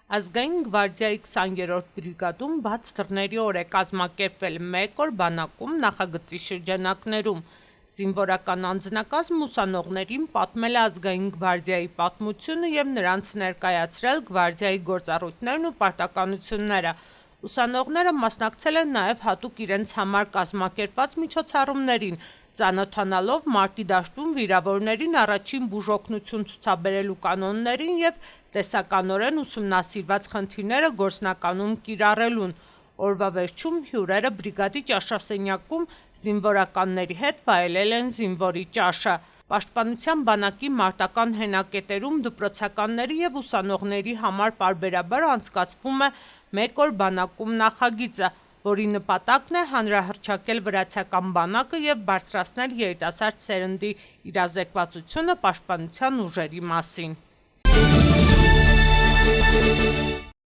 Ազգային գվարդիայի 20-րդ բրիգադում բաց դռների օր է կազմակերպվել մեկ օր բանակում նախագծի շրջանակներում։ Զինվորական անձնակազմն ուսանողներին պատմել է Ազգային գվարդիայի պատմությունը և նրանց ներկայացրել գվարդիայի գործառույթներն ու պարտականությունները։ Ուսանողները մասնակցել են նաև հատուկ իրենց համար կազմակերպված միջոցառումներին, ծանոթանալով մարտի դաշտում վիրավորներին առաջին բուժօգնություն ցուցաբերելու կանոններին և տեսականորեն ուսումնասիրված խնդիրները գործնականում կիրառելուն։ Օրվա վերջում հյուրերը բրիգադի ճաշասենյակում զինվորականների հետ վայելել են զինվորի ճաշը։ Պաշտպանության բանակի մարտական հենակետերում դպրոցականների և ուսանողների համար պարբերաբար անցկացվում է «Մեկ օր բանակում» նախագիծը, որի նպատակն է հանրահռչակել վրացական բանակը և բարձրացնել երիտասարդ սերնդի իրազեկվածությունը պաշտպանության ուժերի մասին։